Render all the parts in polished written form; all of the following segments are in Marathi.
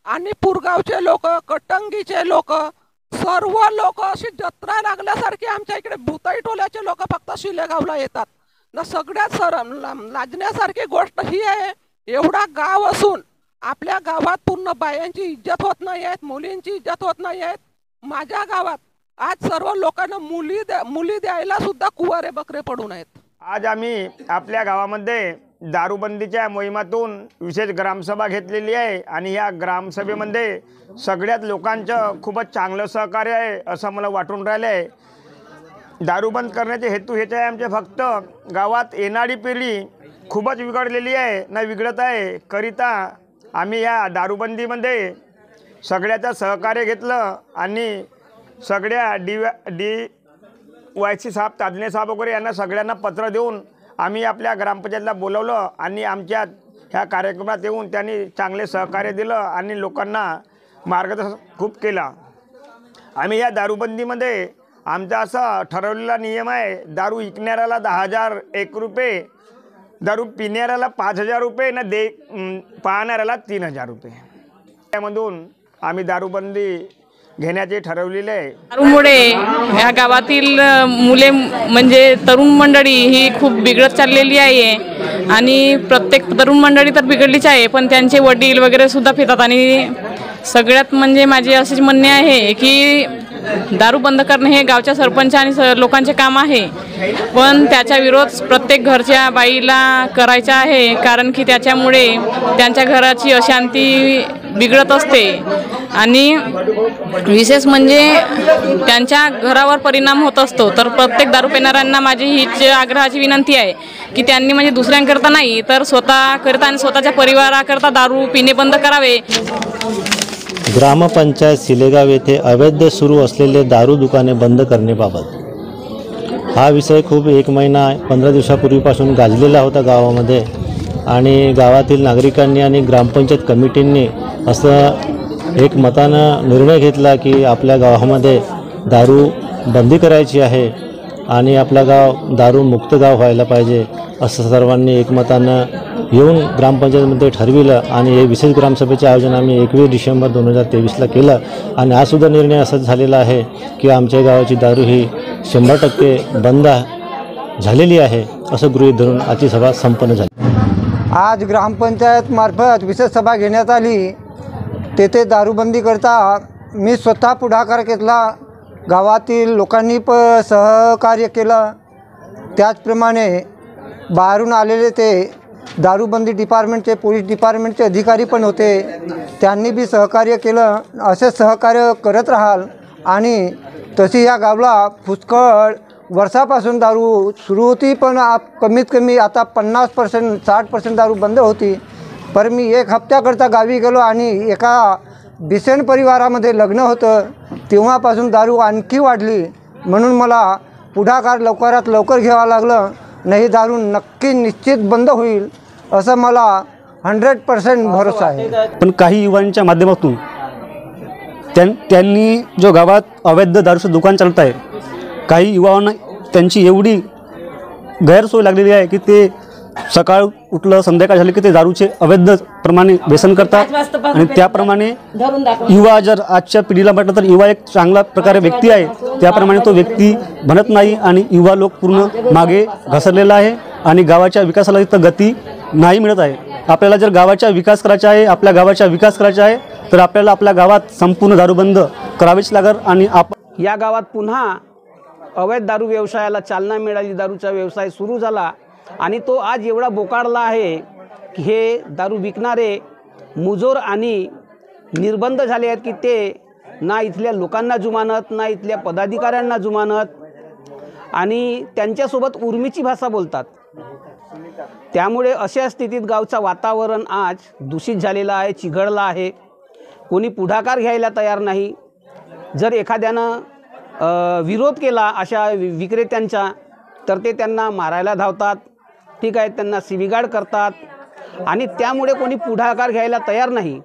आणि पुरगावचे लोक, कटंगीचे लोक, सर्व लोक अशी जत्रा लागल्यासारखी आमच्या इकडे भुताई टोल्याचे लोक फक्त शिलेगावला येतात ना। सगळ्यात लाजण्यासारखी गोष्ट ही आहे, एवढा गाव असून आपल्या गावात पूर्ण बायांची इज्जत होत नाही आहेत, मुलींची इज्जत होत नाही आहेत। माझ्या गावात आज सर्व लोकांना मुली द्यायला सुद्धा कुवारे बकरे पडून आहेत। आज आम्ही आपल्या गावामध्ये दारूबंदीच्या मोहिमातून विशेष ग्रामसभा घेतलेली आहे आणि या ग्रामसभेमध्ये सगळ्याच लोकांचं खूपच चांगलं सहकार्य आहे असं मला वाटून राहिलं आहे। दारू बंद करण्याचे हेतू हेच आहे आमचे, फक्त गावात येणारी पिढी खूपच बिघडलेली आहे ना, बिघडत आहे करिता आम्ही या दारूबंदीमध्ये सगळ्याचं सहकार्य घेतलं आणि सगळ्या DYC साहेब, ताजने साहेब वगैरे यांना सगळ्यांना पत्र देऊन आम्ही आपल्या ग्रामपंचायतला बोलवलं आणि आमच्या ह्या कार्यक्रमात येऊन त्यांनी चांगले सहकार्य दिलं आणि लोकांना मार्गदर्शन खूप केला। आम्ही या दारूबंदीमध्ये आमचा असा ठरवलेला नियम आहे, दारू विकणाऱ्याला 10,001 रुपये, दारू पिणाऱ्याला 5,000 रुपये ना, पाहणाऱ्याला 3,000 रुपये। त्यामधून आम्ही दारूबंदी घेण्याचे ठरवलेले आहे। दारूमुळे या गावातील मुले म्हणजे तरुण मंडळी ही खूप बिघडत चाललेली आहे आणि प्रत्येक तरुण मंडळी तर बिघडलीच आहे, पण त्यांचे वडील वगैरे सुद्धा पितात। आणि सगळ्यात म्हणजे माझे असेच म्हणणे आहे की दारू बंद करणे हे गावच्या सरपंच आणि लोकांचे काम आहे, पण त्याचा विरोध प्रत्येक घरच्या बाईला करायचा आहे, कारण की त्याच्यामुळे त्यांच्या घराची अशांती बिघडत असते आणि विशेष म्हणजे त्यांच्या घरावर परिणाम होत असतो। तर प्रत्येक दारू पिणाऱ्यांना माझी हीच आग्रहाची विनंती आहे की त्यांनी म्हणजे दुसऱ्यांकरता नाही तर स्वतःकरता आणि स्वतःच्या परिवाराकरता दारू पिणे बंद करावे। ग्रामपंचायत शिलेगाव येथे अवैध सुरू असलेले दारू दुकाने बंद करण्याबाबत हा विषय खूप 1 महिना 15 दिवसापूर्वीपासून गाजलेला होता गावामध्ये आणि गावातील नागरिकांनी आणि ग्रामपंचायत कमिटींनी असं एक मतानं निर्णय घेतला की आपल्या गावामध्ये दारू बंदी करायची आहे आणि आपलं गाव दारू मुक्त गाव व्हायला पाहिजे असं सर्वांनी एकमतानं येऊन ग्रामपंचायतीमध्ये ठरविलं आणि हे विशेष ग्रामसभेचे आयोजन आम्ही 21 डिसेंबर 2023ला केलं आणि आज सुद्धा निर्णय असाच झालेला आहे की आमच्या गावाची दारू ही 100% बंद झालेली आहे असं गृहीत धरून आजची सभा संपन्न झाली। आज ग्रामपंचायत मार्फत विशेष सभा घेण्यात आली। तेथे दारूबंदी करता मी स्वतः पुढाकार घेतला, गावातील लोकांनी सहकार्य केलं। त्याचप्रमाणे बाहेरून आलेले ते दारूबंदी डिपार्टमेंटचे, पोलीस डिपार्टमेंटचे अधिकारी पण होते, त्यांनी बी सहकार्य केलं। असे सहकार्य करत राहाल आणि तशी या गावाला पुष्कळ वर्षापासून दारू सुरू होती, पण कमीत कमी आता 50% 60% दारू बंद होती। पर मी 1 हप्त्याकरता गावी गेलो आणि एका बिसेन परिवारामध्ये लग्न होतं, तेव्हापासून दारू आणखी वाढली, म्हणून मला पुढाकार लवकरात लवकर घ्यावं लागलं, नाही दारू नक्की निश्चित बंद होईल असं मला 100% भरोसा आहे। पण काही युवांच्या माध्यमातून त्यांनी जो गावात अवैध दारूचं दुकान चालत आहे, काही युवांना त्यांची एवढी गैरसोय लागलेली आहे की ते सकाळ उठलं संध्याकाळ झाले की ते दारूचे अवैध प्रमाणे व्यसन करतात आणि त्याप्रमाणे युवा जर आजच्या पिढीला म्हटलं तर युवा एक चांगला प्रकारे व्यक्ती आहे, त्याप्रमाणे तो व्यक्ती बनत नाही आणि युवा लोक पूर्ण मागे घसरलेला आहे आणि गावाच्या विकासाला इथं गती नाही मिळत आहे। आपल्याला जर गावाचा विकास करायचा आहे, आपल्या गावाचा विकास करायचा आहे तर आपल्याला आपल्या गावात संपूर्ण दारूबंद करावीच लागेल आणि या गावात पुन्हा अवैध दारू व्यवसायाला चालना मिळाली, दारूचा व्यवसाय सुरू झाला आणि तो आज एवढा बोकाळला आहे की हे दारू विकणारे मुजोर आणि निर्बंध झाले आहेत की ते ना इथल्या लोकांना जुमानत, ना इथल्या पदाधिकाऱ्यांना जुमानत आणि त्यांच्यासोबत उर्मीची भाषा बोलतात। त्यामुळे अशा स्थितीत गावचं वातावरण आज दूषित झालेलं आहे, चिघळलं आहे। कोणी पुढाकार घ्यायला तयार नाही। जर एखाद्यानं विरोध केला अशा विक्रेत्यांचा तर ते त्यांना मारायला धावतात, ठीक आहे, त्यांना शिवीगाळ करतात आणि त्यामुळे कोणी पुढाकार घ्यायला तयार नाही।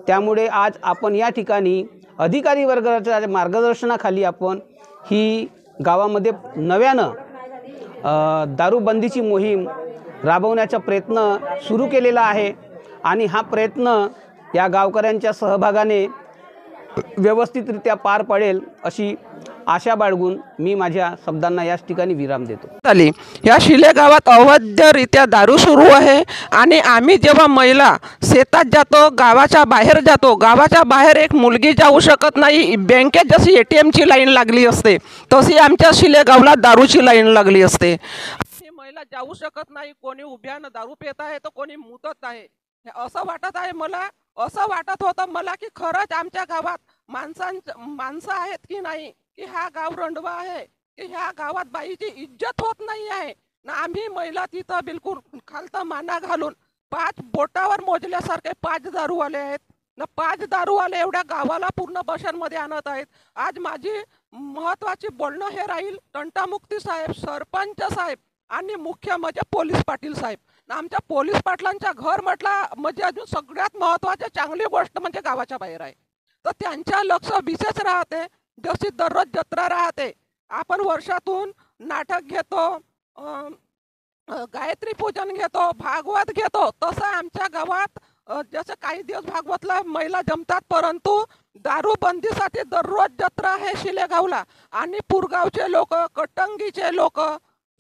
त्यामुळे आज आपण या ठिकाणी अधिकारी वर्गाच्या मार्गदर्शनाखाली आपण ही गावामध्ये नव्यानं दारूबंदीची मोहीम राबवण्याचा प्रयत्न सुरू केलेला आहे आणि हा प्रयत्न या गावकऱ्यांच्या सहभागाने व्यवस्थितरित्या पार पडेल अशी आशा बाळगून मी माझ्या शब्दांना याच ठिकाणी विराम देतो. आली या शिले गावात अवैधरित्या दारू सुरू आहे आणि आम्ही जेव्हा महिला शेतात जातो, गावाच्या बाहेर जातो, गावाच्या बाहेर एक मुलगी जाऊ शकत नाही. बँकेत जशी ATMची लाईन लागली असते तशी आमच्या शिले गावला दारूची लाईन लागली असते. ही महिला जाऊ शकत नाही. कोणी उभ्यानं दारू पित आहे तर कोणी मुतत आहे. असं वाटत आहे मला, असं वाटत होतं मला की खरंच आमच्या गावात माणसं आहेत की नाही, की हा गाव रंडवा आहे, की ह्या गावात बाईची इज्जत होत नाही आहे ना. आम्ही महिला तिथं बिलकुल खालता माना घालून 5 बोटावर मोजल्यासारखे 5 दारूवाले आहेत ना. 5 दारूवाले एवढ्या गावाला पूर्ण बशांमध्ये आणत आहेत. आज माझी महत्वाची बोलणं हे राहील तंटामुक्ती साहेब, सरपंच साहेब आणि मुख्य म्हणजे पोलीस पाटील साहेब. आमच्या पोलीस पाटलांच्या घर म्हटलं म्हणजे अजून सगळ्यात महत्त्वाची चांगली गोष्ट म्हणजे गावाच्या बाहेर आहे, तर त्यांच्या लक्ष विशेष राहते. जशी दररोज जत्रा राहते, आपण वर्षातून नाटक घेतो, गायत्री पूजन घेतो, भागवत घेतो, तसं आमच्या गावात जसं काही दिवस भागवतला महिला जमतात, परंतु दारूबंदीसाठी दररोज जत्रा आहे शिलेगावला. आणि पुरगावचे लोक, कटंगीचे लोक,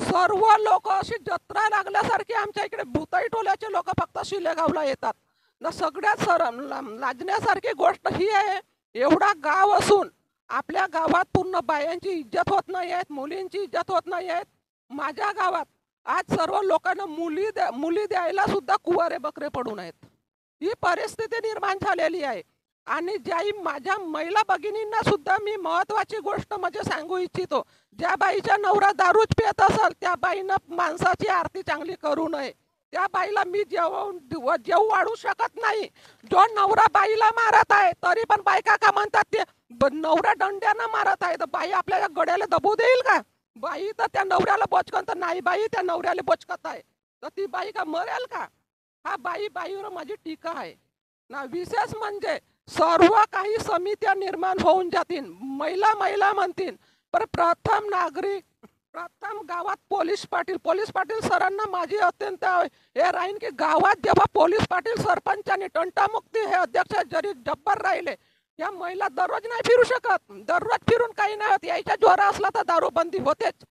सर्व लोक अशी जत्रा लागल्यासारखी आमच्या इकडे भुताई टोल्याचे लोक फक्त शिलेगावला येतात ना. सगळ्यात लाजण्यासारखी गोष्ट ही आहे, एवढा गाव असून आपल्या गावात पूर्ण बायांची इज्जत होत नाही आहेत, मुलींची इज्जत होत नाही आहेत. माझ्या गावात आज सर्व लोकांना मुली द्यायला सुद्धा कुवारे बकरे पडून आहेत. ही परिस्थिती निर्माण झालेली आहे. आणि ज्याही माझ्या महिला भगिनींना सुद्धा मी महत्त्वाची गोष्ट म्हणजे सांगू इच्छितो, ज्या बाईचा नवरा दारूच पित असेल त्या बाईनं माणसाची आरती चांगली करू नये. त्या बाईला मी जेवू वाढू शकत नाही. जो नवरा बाईला मारत आहे तरी पण बायका का म्हणतात ते नवरा दंड्यानं मारत आहे, तर बाई आपल्याला गड्याला दबू देईल का? बाई तर त्या नवऱ्याला बोचकत नाही, बाई त्या नवऱ्याला बोचकत आहे, तर ती बाई का मरेल का? हा बाईवर माझी टीका आहे ना. विशेष म्हणजे सर्व काही समित्या निर्माण होऊन जातील, महिला म्हणतील, पण प्रथम नागरिक, प्रथम गावात पोलीस पाटील सरांना माझी अत्यंत हे राहील की गावात जेव्हा पोलीस पाटील, सरपंच आणि तंटामुक्ती हे अध्यक्ष जरी जब्बर राहिले, या महिला दररोज नाही फिरू शकत. दररोज फिरून काही नाही होत. यायच्या ज्वारा असला तर दारूबंदी होतेच.